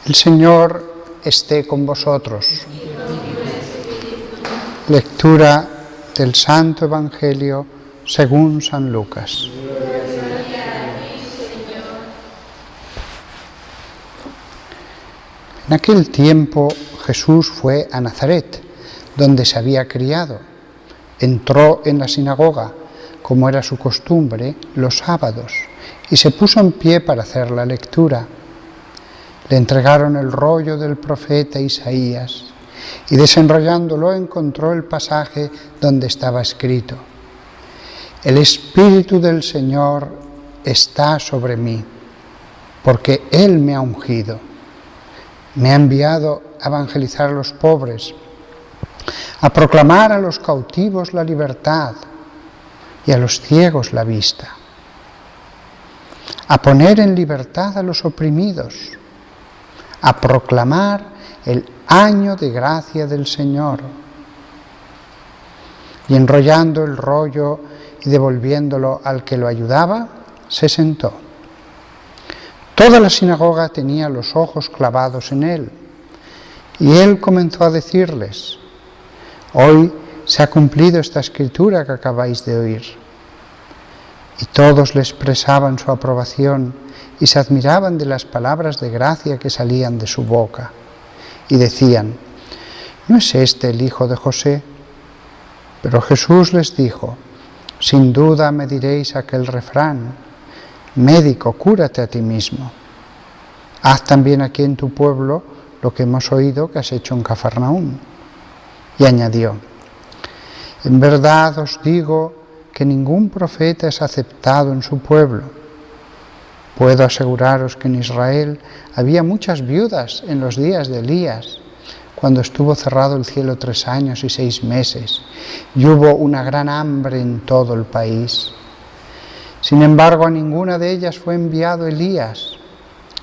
El Señor esté con vosotros. Lectura del Santo Evangelio según San Lucas. En aquel tiempo Jesús fue a Nazaret, donde se había criado. Entró en la sinagoga, como era su costumbre, los sábados, y se puso en pie para hacer la lectura. Le entregaron el rollo del profeta Isaías, y desenrollándolo encontró el pasaje donde estaba escrito: El Espíritu del Señor está sobre mí, porque Él me ha ungido. Me ha enviado a evangelizar a los pobres, a proclamar a los cautivos la libertad y a los ciegos la vista, a poner en libertad a los oprimidos, a proclamar el año de gracia del Señor. Y enrollando el rollo y devolviéndolo al que lo ayudaba, se sentó. Toda la sinagoga tenía los ojos clavados en él, y él comenzó a decirles: Hoy se ha cumplido esta escritura que acabáis de oír. Y todos le expresaban su aprobación y se admiraban de las palabras de gracia que salían de su boca. Y decían: ¿no es este el hijo de José? Pero Jesús les dijo: sin duda me diréis aquel refrán: médico, cúrate a ti mismo. Haz también aquí en tu pueblo lo que hemos oído que has hecho en Cafarnaúm. Y añadió: en verdad os digo que ningún profeta es aceptado en su pueblo. Puedo aseguraros que en Israel había muchas viudas en los días de Elías, cuando estuvo cerrado el cielo 3 años y 6 meses, y hubo una gran hambre en todo el país. Sin embargo, a ninguna de ellas fue enviado Elías,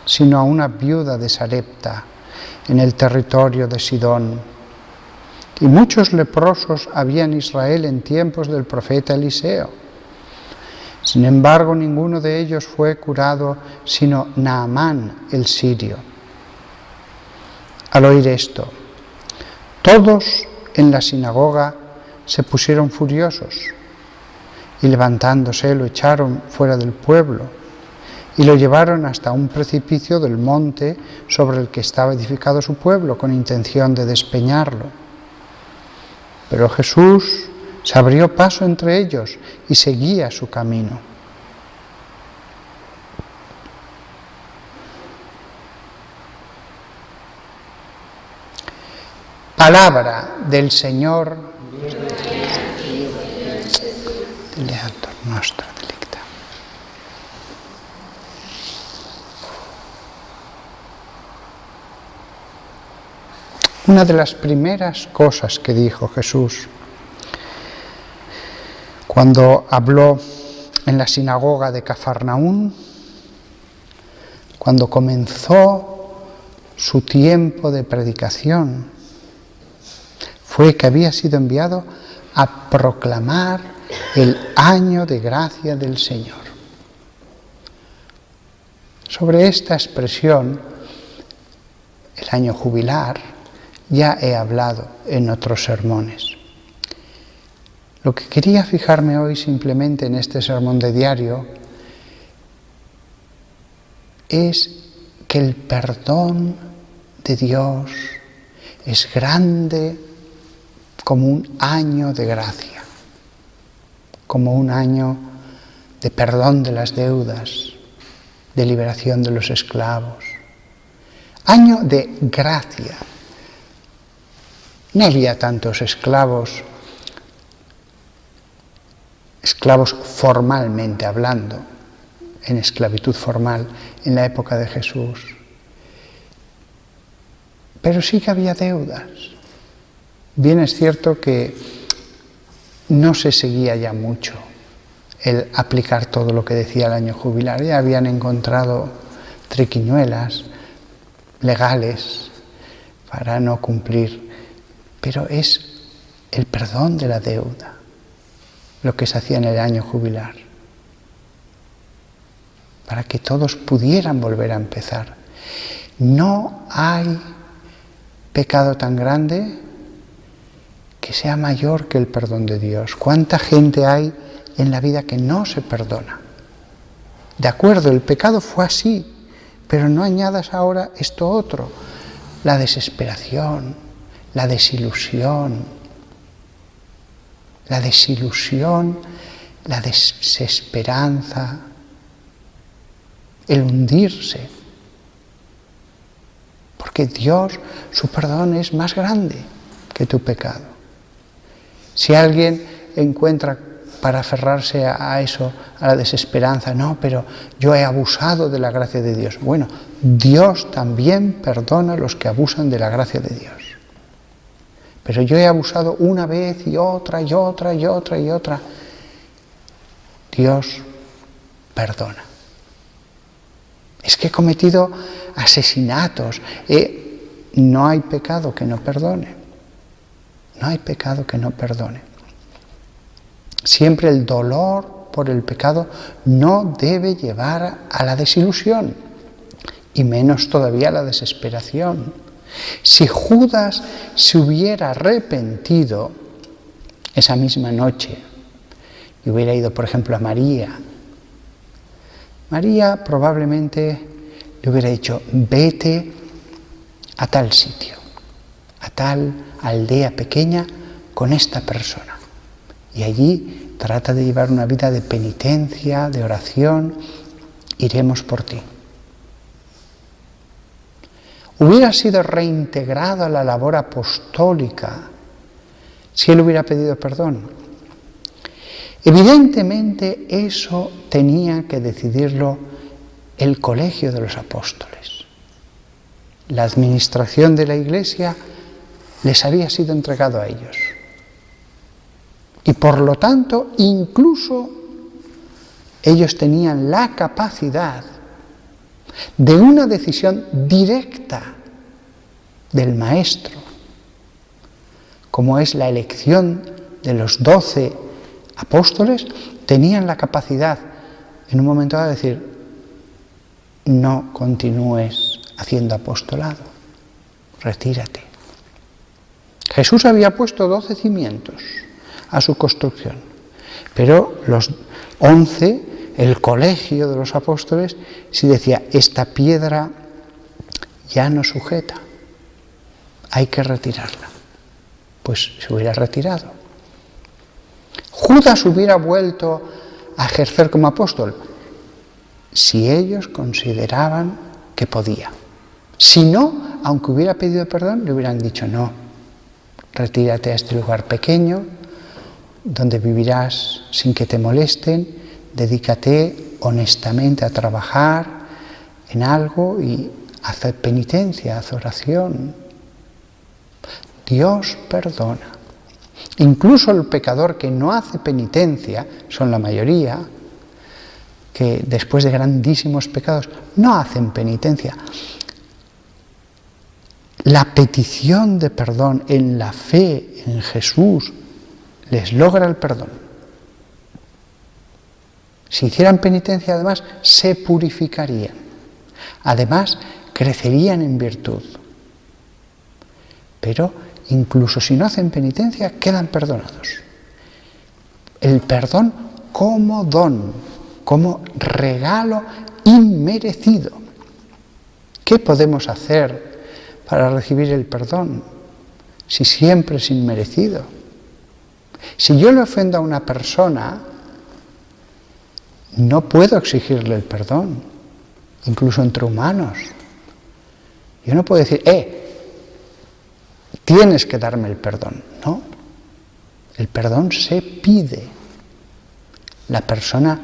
sino a una viuda de Sarepta, en el territorio de Sidón. Y muchos leprosos había en Israel en tiempos del profeta Eliseo. Sin embargo, ninguno de ellos fue curado, sino Naamán el sirio. Al oír esto, todos en la sinagoga se pusieron furiosos, y levantándose lo echaron fuera del pueblo, y lo llevaron hasta un precipicio del monte sobre el que estaba edificado su pueblo, con intención de despeñarlo. Pero Jesús se abrió paso entre ellos y seguía su camino. Palabra del Señor. Deleator nostra delicta. Una de las primeras cosas que dijo Jesús cuando habló en la sinagoga de Cafarnaúm, cuando comenzó su tiempo de predicación, fue que había sido enviado a proclamar el año de gracia del Señor. Sobre esta expresión, el año jubilar, ya he hablado en otros sermones. Lo que quería fijarme hoy simplemente en este sermón de diario es que el perdón de Dios es grande como un año de gracia, como un año de perdón de las deudas, de liberación de los esclavos. Año de gracia. No había tantos esclavos formalmente hablando, en esclavitud formal en la época de Jesús. Pero sí que había deudas. Bien es cierto que no se seguía ya mucho el aplicar todo lo que decía el año jubilar. Ya habían encontrado triquiñuelas legales para no cumplir. Pero es el perdón de la deuda lo que se hacía en el año jubilar, para que todos pudieran volver a empezar. No hay pecado tan grande que sea mayor que el perdón de Dios. ¿Cuánta gente hay en la vida que no se perdona? De acuerdo, el pecado fue así, pero no añadas ahora esto otro, la desesperación, la desilusión, la desesperanza, el hundirse. Porque Dios, su perdón es más grande que tu pecado. Si alguien encuentra para aferrarse a eso, a la desesperanza, no, pero yo he abusado de la gracia de Dios. Bueno, Dios también perdona a los que abusan de la gracia de Dios. Pero yo he abusado una vez y otra y otra y otra y otra. Dios perdona. Es que he cometido asesinatos. No hay pecado que no perdone. No hay pecado que no perdone. Siempre el dolor por el pecado no debe llevar a la desilusión, y menos todavía a la desesperación. Si Judas se hubiera arrepentido esa misma noche y hubiera ido, por ejemplo, a María, María probablemente le hubiera dicho: vete a tal sitio, a tal aldea pequeña con esta persona, y allí trata de llevar una vida de penitencia, de oración, iremos por ti. Hubiera sido reintegrado a la labor apostólica si él hubiera pedido perdón. Evidentemente eso tenía que decidirlo el colegio de los apóstoles. La administración de la Iglesia les había sido entregado a ellos. Y por lo tanto, incluso ellos tenían la capacidad de una decisión directa del Maestro, como es la elección de los 12 apóstoles. Tenían la capacidad en un momento dado de decir: no continúes haciendo apostolado, retírate. Jesús había puesto 12 cimientos a su construcción, pero los 11, el colegio de los apóstoles, sí decía: esta piedra ya no sujeta, hay que retirarla. Pues se hubiera retirado. Judas hubiera vuelto a ejercer como apóstol si ellos consideraban que podía. Si no, aunque hubiera pedido perdón, le hubieran dicho: no, retírate a este lugar pequeño donde vivirás sin que te molesten, dedícate honestamente a trabajar en algo y haz penitencia, haz oración. Dios perdona. Incluso el pecador que no hace penitencia, son la mayoría, que después de grandísimos pecados no hacen penitencia. La petición de perdón en la fe en Jesús les logra el perdón. Si hicieran penitencia, además, se purificarían. Además, crecerían en virtud. Pero incluso si no hacen penitencia, quedan perdonados. El perdón como don, como regalo inmerecido. ¿Qué podemos hacer para recibir el perdón si siempre es inmerecido? Si yo le ofendo a una persona, no puedo exigirle el perdón, incluso entre humanos. Yo no puedo decir: tienes que darme el perdón. No, el perdón se pide. La persona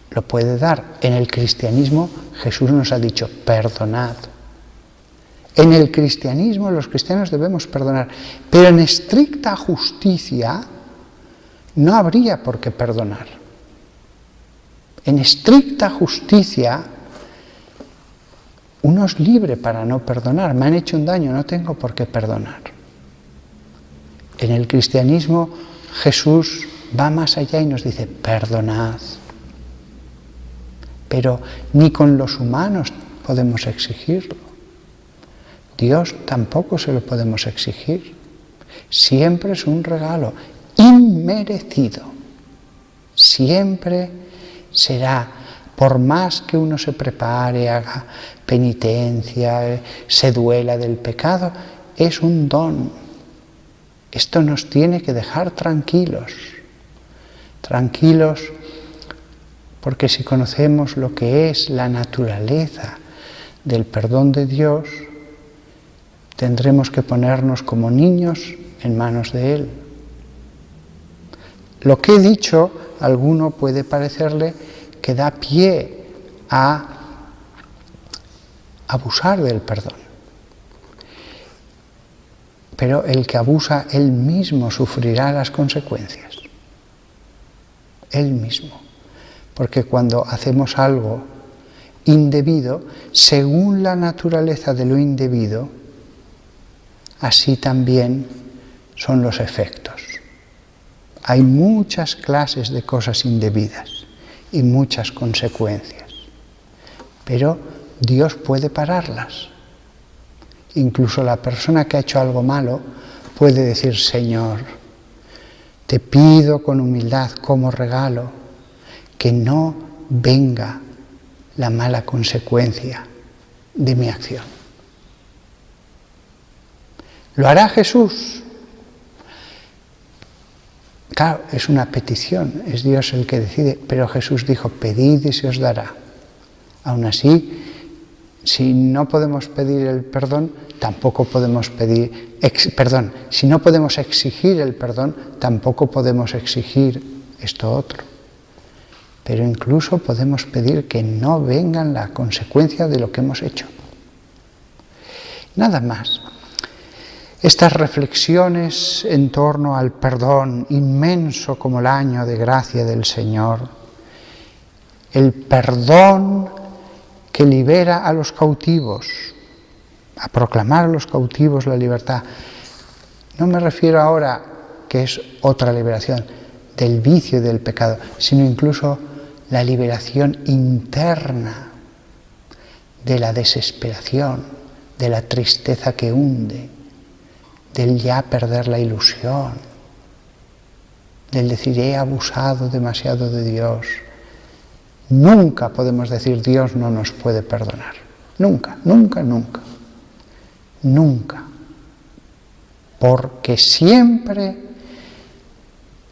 lo puede dar. En el cristianismo Jesús nos ha dicho: perdonad. En el cristianismo los cristianos debemos perdonar, pero en estricta justicia no habría por qué perdonar. En estricta justicia uno es libre para no perdonar. Me han hecho un daño, no tengo por qué perdonar. En el cristianismo Jesús va más allá y nos dice: perdonad. Pero ni con los humanos podemos exigirlo. Dios tampoco se lo podemos exigir. Siempre es un regalo inmerecido. Siempre será, por más que uno se prepare, haga penitencia, se duela del pecado, es un don. Esto nos tiene que dejar tranquilos. Tranquilos, porque si conocemos lo que es la naturaleza del perdón de Dios, tendremos que ponernos como niños en manos de Él. Lo que he dicho, a alguno puede parecerle que da pie a abusar del perdón. Pero el que abusa, él mismo sufrirá las consecuencias. Él mismo. Porque cuando hacemos algo indebido, según la naturaleza de lo indebido, así también son los efectos. Hay muchas clases de cosas indebidas y muchas consecuencias, pero Dios puede pararlas. Incluso la persona que ha hecho algo malo puede decir: Señor, te pido con humildad como regalo que no venga la mala consecuencia de mi acción. ¿Lo hará Jesús? Claro, es una petición, es Dios el que decide, pero Jesús dijo: pedid y se os dará. Aún así, si no podemos pedir el perdón, tampoco podemos si no podemos exigir el perdón, tampoco podemos exigir esto otro. Pero incluso podemos pedir que no vengan la consecuencia de lo que hemos hecho. Nada más. Estas reflexiones en torno al perdón inmenso como el año de gracia del Señor, el perdón que libera a los cautivos, a proclamar a los cautivos la libertad. No me refiero ahora, que es otra liberación, del vicio y del pecado, sino incluso la liberación interna de la desesperación, de la tristeza que hunde, del ya perder la ilusión, del decir: he abusado demasiado de Dios. Nunca podemos decir: Dios no nos puede perdonar. Nunca, nunca, nunca. Nunca. Porque siempre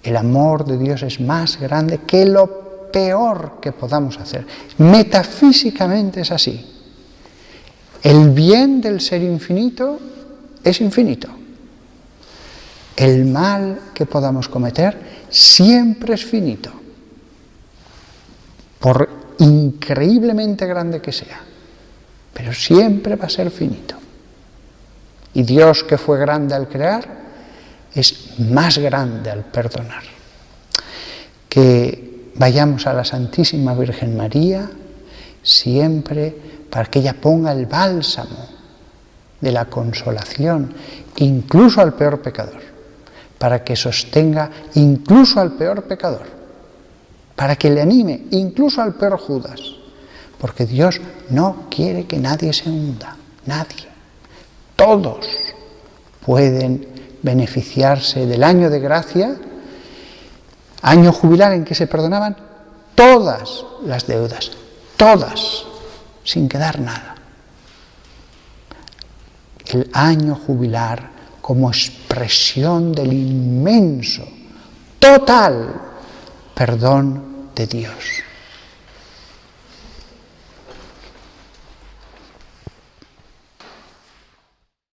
el amor de Dios es más grande que lo peor que podamos hacer. Metafísicamente es así. El bien del ser infinito es infinito. El mal que podamos cometer siempre es finito, por increíblemente grande que sea, pero siempre va a ser finito. Y Dios, que fue grande al crear, es más grande al perdonar. Que vayamos a la Santísima Virgen María siempre para que ella ponga el bálsamo de la consolación incluso al peor pecador, para que sostenga incluso al peor pecador, para que le anime incluso al peor Judas, porque Dios no quiere que nadie se hunda, nadie. Todos pueden beneficiarse del año de gracia, año jubilar en que se perdonaban todas las deudas, todas, sin quedar nada. El año jubilar como expresión del inmenso, total perdón de Dios.